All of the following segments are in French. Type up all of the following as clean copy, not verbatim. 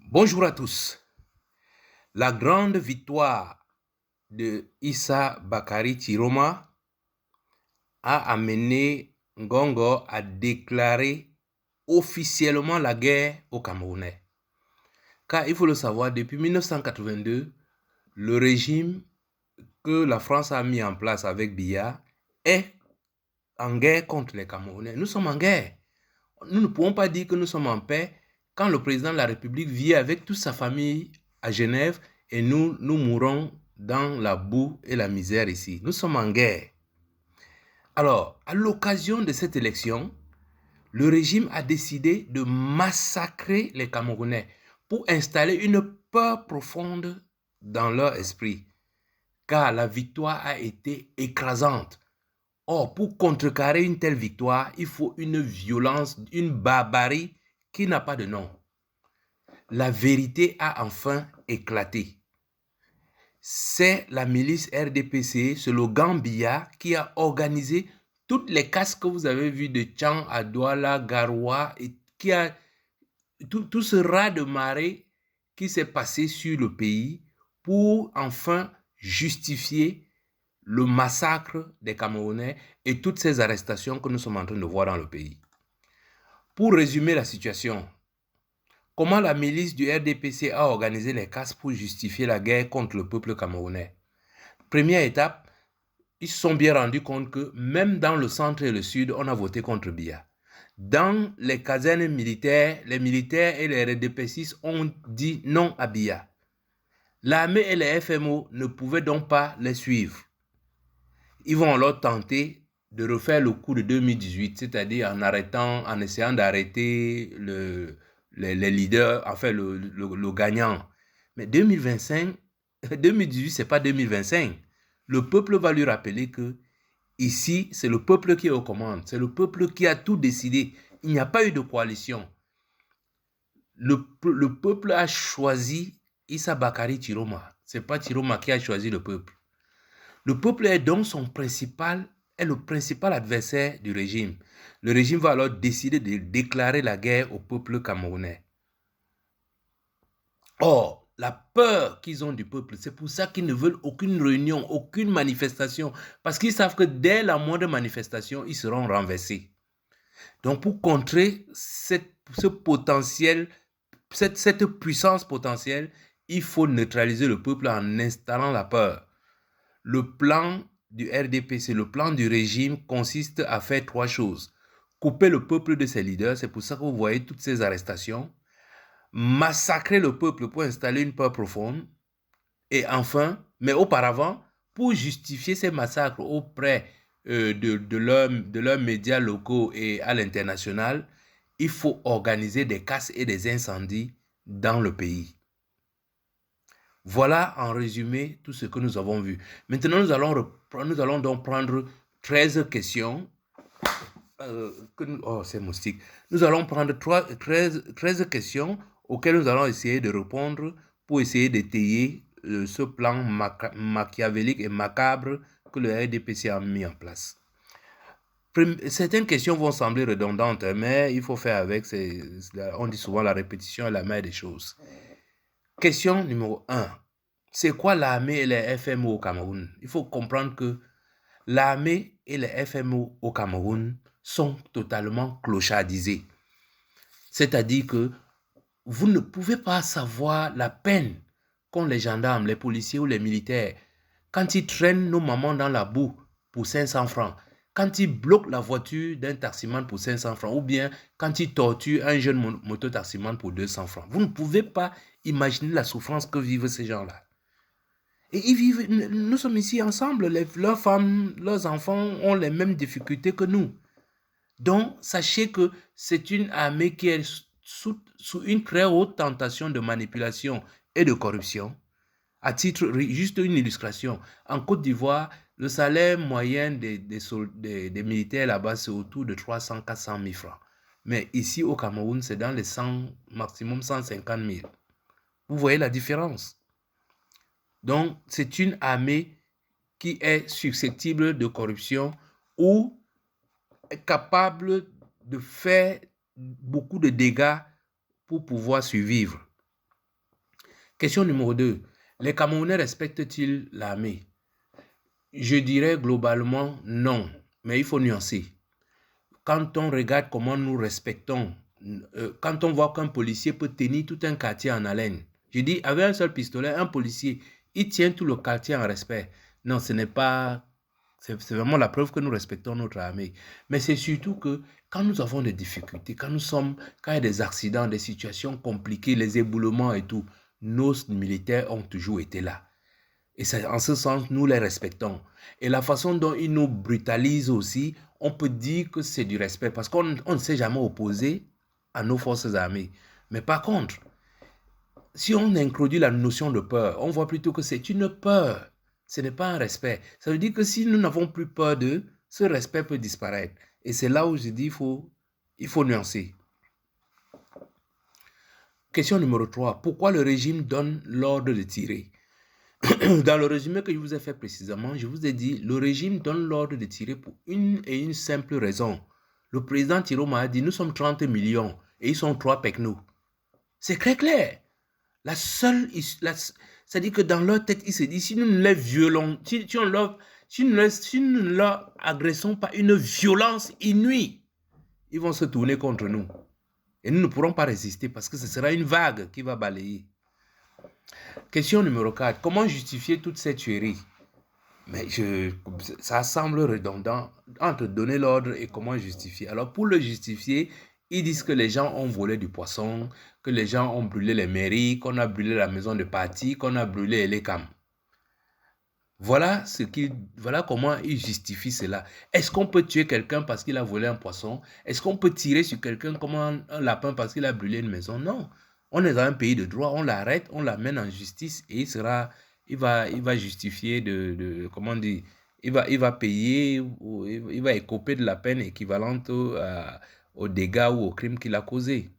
Bonjour à tous. La grande victoire de Issa Bakari Chiroma a amené Ngongo à déclarer officiellement la guerre aux Camerounais. Car il faut le savoir, depuis 1982, le régime que la France a mis en place avec Biya est en guerre contre les Camerounais. Nous sommes en guerre. Nous ne pouvons pas dire que nous sommes en paix quand le président de la République vit avec toute sa famille à Genève et nous mourons dans la boue et la misère ici. Nous sommes en guerre. Alors, à l'occasion de cette élection, le régime a décidé de massacrer les Camerounais pour installer une peur profonde dans leur esprit, car la victoire a été écrasante. Or, pour contrecarrer une telle victoire, il faut une violence, une barbarie qui n'a pas de nom. La vérité a enfin éclaté. C'est la milice RDPC, c'est le Gambia qui a organisé toutes les casses que vous avez vues de Tchang à Douala, Garoua, et qui a tout ce raz de marée qui s'est passé sur le pays pour enfin justifier le massacre des Camerounais et toutes ces arrestations que nous sommes en train de voir dans le pays. Pour résumer la situation, comment la milice du RDPC a organisé les casses pour justifier la guerre contre le peuple camerounais? Première étape, ils se sont bien rendus compte que même dans le centre et le sud, on a voté contre Biya. Dans les casernes militaires, les militaires et les RDPCistes ont dit non à Biya. L'armée et les FMO ne pouvaient donc pas les suivre. Ils vont alors tenter de refaire le coup de 2018, c'est-à-dire en essayant d'arrêter les leaders, enfin le gagnant. Mais 2018, c'est pas 2025. Le peuple va lui rappeler que ici, c'est le peuple qui est aux commandes, c'est le peuple qui a tout décidé. Il n'y a pas eu de coalition. Le peuple a choisi Issa Bakari Chiroma. C'est pas Chiroma qui a choisi le peuple. Le peuple est donc le principal adversaire du régime. Le régime va alors décider de déclarer la guerre au peuple camerounais. Or, la peur qu'ils ont du peuple, c'est pour ça qu'ils ne veulent aucune réunion, aucune manifestation, parce qu'ils savent que dès la moindre manifestation, ils seront renversés. Donc, pour contrer ce potentiel, cette puissance potentielle, il faut neutraliser le peuple en installant la peur. Le plan du RDPC, le plan du régime consiste à faire trois choses. Couper le peuple de ses leaders, c'est pour ça que vous voyez toutes ces arrestations. Massacrer le peuple pour installer une peur profonde. Et enfin, mais auparavant, pour justifier ces massacres auprès de leurs médias locaux et à l'international, il faut organiser des casses et des incendies dans le pays. Voilà en résumé tout ce que nous avons vu. Maintenant, nous allons donc prendre 13 questions. C'est moustique. Nous allons prendre 13 questions auxquelles nous allons essayer de répondre pour essayer d'étayer ce plan machiavélique et macabre que le RDPC a mis en place. Certaines questions vont sembler redondantes, mais il faut faire avec. On dit souvent la répétition est la mère des choses. Question numéro 1. C'est quoi l'armée et les FMO au Cameroun? Il faut comprendre que l'armée et les FMO au Cameroun sont totalement clochardisés. C'est-à-dire que vous ne pouvez pas savoir la peine qu'ont les gendarmes, les policiers ou les militaires quand ils traînent nos mamans dans la boue pour 500 francs, quand ils bloquent la voiture d'un taximan pour 500 francs, ou bien quand ils torturent un jeune moto-taximan pour 200 francs. Vous ne pouvez pas imaginer la souffrance que vivent ces gens-là. Et ils vivent, nous sommes ici ensemble, leurs femmes, leurs enfants ont les mêmes difficultés que nous. Donc, sachez que c'est une armée qui est sous une très haute tentation de manipulation et de corruption. À titre, juste une illustration, en Côte d'Ivoire, le salaire moyen des militaires là-bas, c'est autour de 300-400 000 francs. Mais ici au Cameroun, c'est dans les 100, maximum 150 000. Vous voyez la différence? Donc, c'est une armée qui est susceptible de corruption ou est capable de faire beaucoup de dégâts pour pouvoir survivre. Question numéro 2. Les Camerounais respectent-ils l'armée? Je dirais globalement non, mais il faut nuancer. Quand on regarde comment nous respectons, quand on voit qu'un policier peut tenir tout un quartier en haleine, je dis, avec un seul pistolet, un policier, il tient tout le quartier en respect. Non, ce n'est pas... C'est vraiment la preuve que nous respectons notre armée. Mais c'est surtout que quand nous avons des difficultés, quand il y a des accidents, des situations compliquées, les éboulements et tout, nos militaires ont toujours été là. Et en ce sens, nous les respectons. Et la façon dont ils nous brutalisent aussi, on peut dire que c'est du respect parce qu'on ne s'est jamais opposé à nos forces armées. Mais par contre, si on introduit la notion de peur, on voit plutôt que c'est une peur. Ce n'est pas un respect. Ça veut dire que si nous n'avons plus peur d'eux, ce respect peut disparaître. Et c'est là où je dis il faut nuancer. Question numéro 3. Pourquoi le régime donne l'ordre de tirer? Dans le résumé que je vous ai fait précisément, je vous ai dit, le régime donne l'ordre de tirer pour une simple raison. Le président Tiroma a dit, nous sommes 30 millions et ils sont 3 pecnos. C'est très clair. C'est-à-dire que dans leur tête, ils se disent, si nous ne les violons, si nous ne leur agressons pas une violence inouïe, ils vont se tourner contre nous. Et nous ne pourrons pas résister parce que ce sera une vague qui va balayer. Question numéro 4. Comment justifier toute cette tuerie? Mais ça semble redondant entre donner l'ordre et comment justifier. Alors pour le justifier, ils disent que les gens ont volé du poisson, que les gens ont brûlé les mairies, qu'on a brûlé la maison de parti, qu'on a brûlé les camps. Voilà comment ils justifient cela. Est-ce qu'on peut tuer quelqu'un parce qu'il a volé un poisson? Est-ce qu'on peut tirer sur quelqu'un comme un lapin parce qu'il a brûlé une maison? Non. On est dans un pays de droit, on l'arrête, on l'amène en justice et il va justifier comment dire, il va payer, il va écoper de la peine équivalente aux dégâts ou au crime qu'il a causé.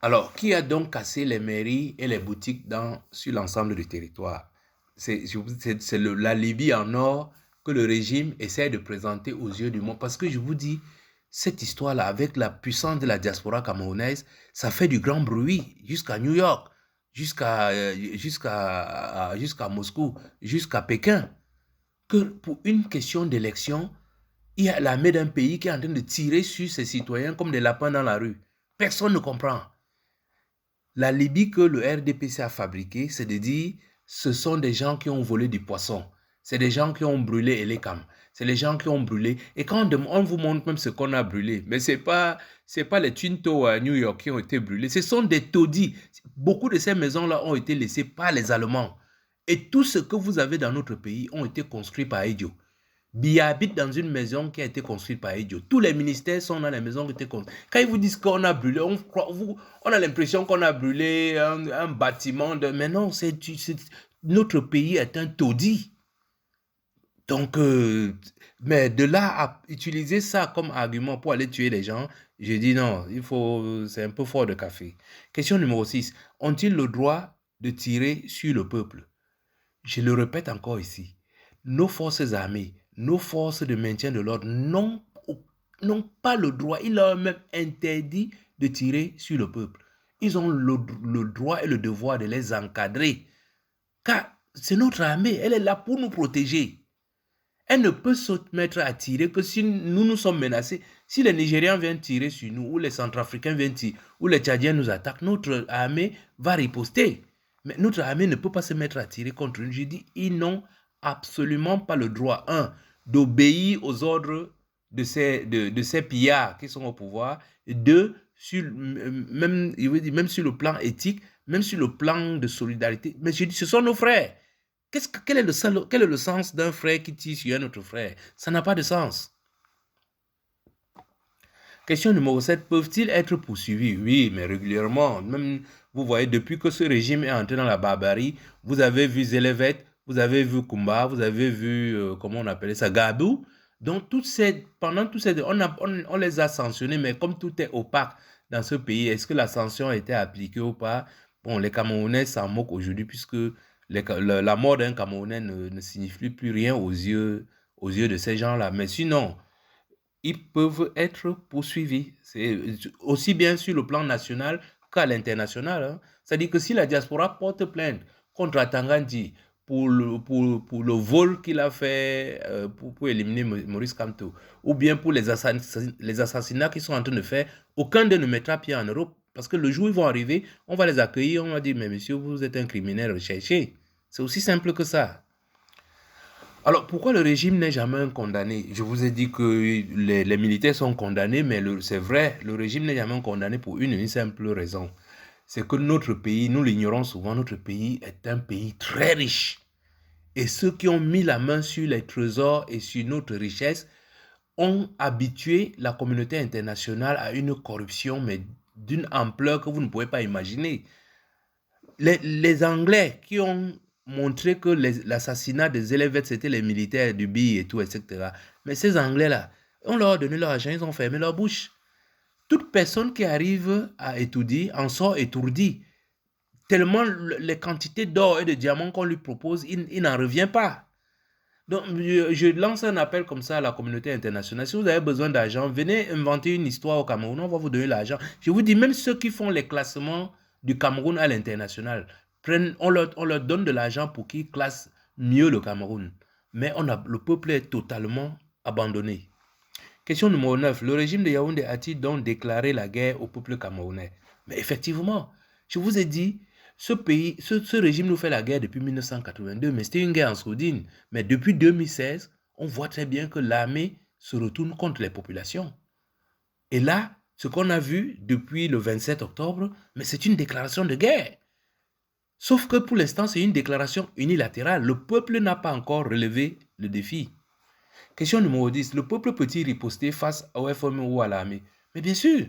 Alors, qui a donc cassé les mairies et les boutiques sur l'ensemble du territoire? C'est la Libye en or que le régime essaie de présenter aux yeux du monde. Parce que je vous dis, cette histoire-là, avec la puissance de la diaspora camerounaise, ça fait du grand bruit jusqu'à New York, jusqu'à Moscou, jusqu'à Pékin. Que pour une question d'élection, il y a l'armée d'un pays qui est en train de tirer sur ses citoyens comme des lapins dans la rue. Personne ne comprend. La Libye que le RDPC a fabriquée, c'est de dire, ce sont des gens qui ont volé du poisson. C'est des gens qui ont brûlé Elekam. C'est les gens qui ont brûlé. Et quand on vous montre même ce qu'on a brûlé, mais c'est pas les Twin Towers à New York qui ont été brûlés. Ce sont des taudis. Beaucoup de ces maisons-là ont été laissées par les Allemands. Et tout ce que vous avez dans notre pays ont été construits par Edio. Biya habite dans une maison qui a été construite par Edio. Tous les ministères sont dans les maisons qui ont été construites. Quand ils vous disent qu'on a brûlé, on a l'impression qu'on a brûlé un bâtiment. Mais non, notre pays est un taudis. Donc, mais de là à utiliser ça comme argument pour aller tuer les gens, je dis non, c'est un peu fort de café. Question numéro 6. Ont-ils le droit de tirer sur le peuple? Je le répète encore ici. Nos forces armées, nos forces de maintien de l'ordre n'ont pas le droit, ils leur ont même interdit de tirer sur le peuple. Ils ont le droit et le devoir de les encadrer. Car c'est notre armée, elle est là pour nous protéger. Elle ne peut se mettre à tirer que si nous sommes menacés. Si les Nigériens viennent tirer sur nous, ou les Centrafricains viennent tirer, ou les Tchadiens nous attaquent, notre armée va riposter. Mais notre armée ne peut pas se mettre à tirer contre nous. Je dis, ils n'ont absolument pas le droit, d'obéir aux ordres de ces pillards qui sont au pouvoir, et deux, même sur le plan éthique, même sur le plan de solidarité. Mais je dis, ce sont nos frères. Quel est le sens d'un frère qui tire sur un autre frère? Ça n'a pas de sens. Question numéro 7. Peuvent-ils être poursuivis? Oui, mais régulièrement. Même, vous voyez, depuis que ce régime est entré dans la barbarie, vous avez vu Zelevet, vous avez vu Kumba, vous avez vu, comment on appelait ça, Gadou. Donc, pendant tous ces... On les a sanctionnés, mais comme tout est opaque dans ce pays, est-ce que la sanction a été appliquée ou pas? Bon, les Camerounais s'en moquent aujourd'hui puisque la mort d'un Camerounais ne signifie plus rien aux yeux de ces gens-là. Mais sinon, ils peuvent être poursuivis. C'est aussi bien sur le plan national qu'à l'international. Hein. C'est-à-dire que si la diaspora porte plainte contre Atangandi pour le vol qu'il a fait pour éliminer Maurice Kamto, ou bien pour les assassinats qu'ils sont en train de faire, aucun d'eux ne mettra pied en Europe. Parce que le jour où ils vont arriver, on va les accueillir, on va dire, mais monsieur, vous êtes un criminel recherché. C'est aussi simple que ça. Alors, pourquoi le régime n'est jamais condamné? Je vous ai dit que les militaires sont condamnés, mais c'est vrai, le régime n'est jamais condamné pour une simple raison. C'est que notre pays, nous l'ignorons souvent, notre pays est un pays très riche. Et ceux qui ont mis la main sur les trésors et sur notre richesse ont habitué la communauté internationale à une corruption, mais d'une ampleur que vous ne pouvez pas imaginer. Les Anglais qui ont montré que l'assassinat des élèves, c'était les militaires du BI et tout, etc. Mais ces Anglais-là, on leur a donné leur argent, ils ont fermé leur bouche. Toute personne qui arrive à étudier en sort étourdi. Tellement les quantités d'or et de diamants qu'on lui propose, il n'en revient pas. Donc, je lance un appel comme ça à la communauté internationale. Si vous avez besoin d'argent, venez inventer une histoire au Cameroun, on va vous donner l'argent. Je vous dis, même ceux qui font les classements du Cameroun à l'international, on leur donne de l'argent pour qu'ils classent mieux le Cameroun. Mais le peuple est totalement abandonné. Question numéro 9. Le régime de Yaoundé a-t-il donc déclaré la guerre au peuple camerounais? Mais effectivement, je vous ai dit, ce régime nous fait la guerre depuis 1982, mais c'était une guerre en sourdine. Mais depuis 2016, on voit très bien que l'armée se retourne contre les populations. Et là, ce qu'on a vu depuis le 27 octobre, mais c'est une déclaration de guerre. Sauf que pour l'instant, c'est une déclaration unilatérale. Le peuple n'a pas encore relevé le défi. Question numéro 10. Le peuple peut-il riposter face au FMO ou à l'armée? Mais bien sûr.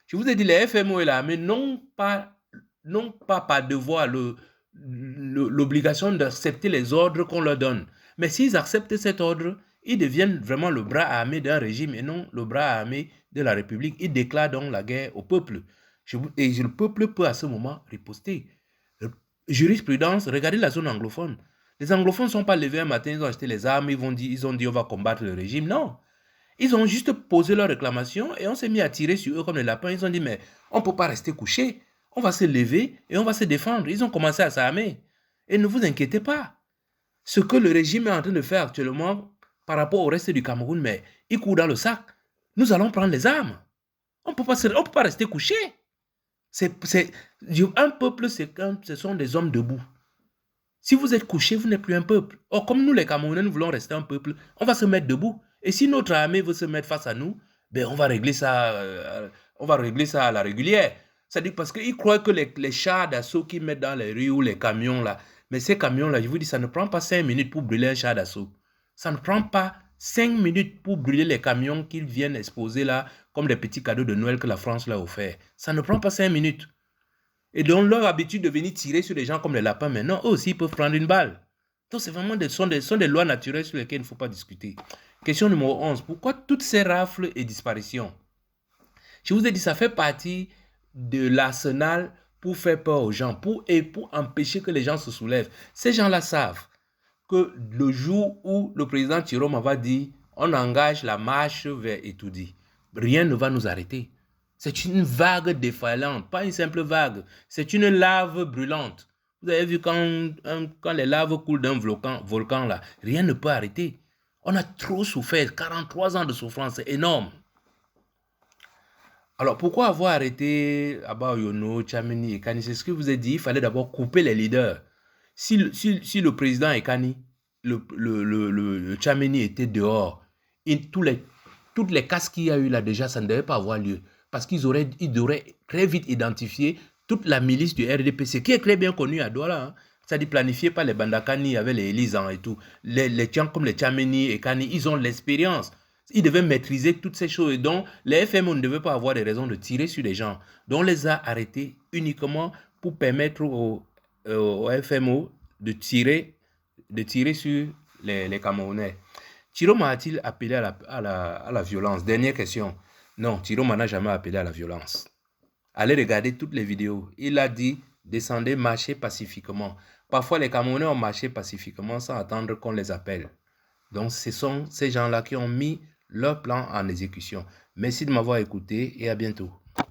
Je vous ai dit, les FMO et l'armée n'ont pas par devoir l'obligation d'accepter les ordres qu'on leur donne. Mais s'ils acceptent cet ordre, ils deviennent vraiment le bras armé d'un régime et non le bras armé de la République. Ils déclarent donc la guerre au peuple. Et le peuple peut à ce moment riposter. Jurisprudence, regardez la zone anglophone. Les anglophones ne sont pas levés un matin, ils ont acheté les armes, ils ont dit on va combattre le régime. Non. Ils ont juste posé leur réclamation et on s'est mis à tirer sur eux comme les lapins. Ils ont dit mais on ne peut pas rester couché. On va se lever et on va se défendre. Ils ont commencé à s'armer. Et ne vous inquiétez pas. Ce que le régime est en train de faire actuellement par rapport au reste du Cameroun, mais il court dans le sac. Nous allons prendre les armes. On ne peut pas rester couché. Un peuple, ce sont des hommes debout. Si vous êtes couché, vous n'êtes plus un peuple. Or, comme nous, les Camerounais, nous voulons rester un peuple, on va se mettre debout. Et si notre armée veut se mettre face à nous, ben on va régler ça à la régulière. C'est-à-dire parce qu'ils croient que les chars d'assaut qu'ils mettent dans les rues ou les camions là, mais ces camions-là, je vous dis, ça ne prend pas 5 minutes pour brûler un char d'assaut. Ça ne prend pas 5 minutes pour brûler les camions qu'ils viennent exposer là, comme des petits cadeaux de Noël que la France leur a offert. Ça ne prend pas 5 minutes. Et donc, leur habitude de venir tirer sur les gens comme les lapins, maintenant, eux aussi, ils peuvent prendre une balle. Donc, c'est vraiment sont des lois naturelles sur lesquelles il ne faut pas discuter. Question numéro 11. Pourquoi toutes ces rafles et disparitions? Je vous ai dit, ça fait partie de l'arsenal pour faire peur aux gens, pour empêcher que les gens se soulèvent. Ces gens-là savent que le jour où le président Chiroma va dire on engage la marche vers Etoudi, rien ne va nous arrêter. C'est une vague déferlante, pas une simple vague. C'est une lave brûlante. Vous avez vu quand les laves coulent d'un volcan là, rien ne peut arrêter. On a trop souffert, 43 ans de souffrance, c'est énorme. Alors, pourquoi avoir arrêté Abayono, Tchameni et Kani? C'est ce que je vous ai dit, il fallait d'abord couper les leaders. Si le président Ekani, le Tchameni était dehors, toutes les casses qu'il y a eu là déjà, ça ne devait pas avoir lieu. Parce qu'ils auraient très vite identifié toute la milice du RDPC, qui est très bien connue à Douala. Hein. C'est-à-dire planifié par les Bandakani avec les Elisan et tout. Les Tchang comme les Tchameni et Kani, ils ont l'expérience. Ils devaient maîtriser toutes ces choses. Et donc, les FMO ne devaient pas avoir des raisons de tirer sur les gens. Donc, on les a arrêtés uniquement pour permettre aux FMO de tirer sur les Camerounais. Chiroma a-t-il appelé à la violence? Dernière question. Non, Chiroma n'a jamais appelé à la violence. Allez regarder toutes les vidéos. Il a dit, descendez, marchez pacifiquement. Parfois, les Camerounais ont marché pacifiquement sans attendre qu'on les appelle. Donc, ce sont ces gens-là qui ont mis leur plan en exécution. Merci de m'avoir écouté et à bientôt.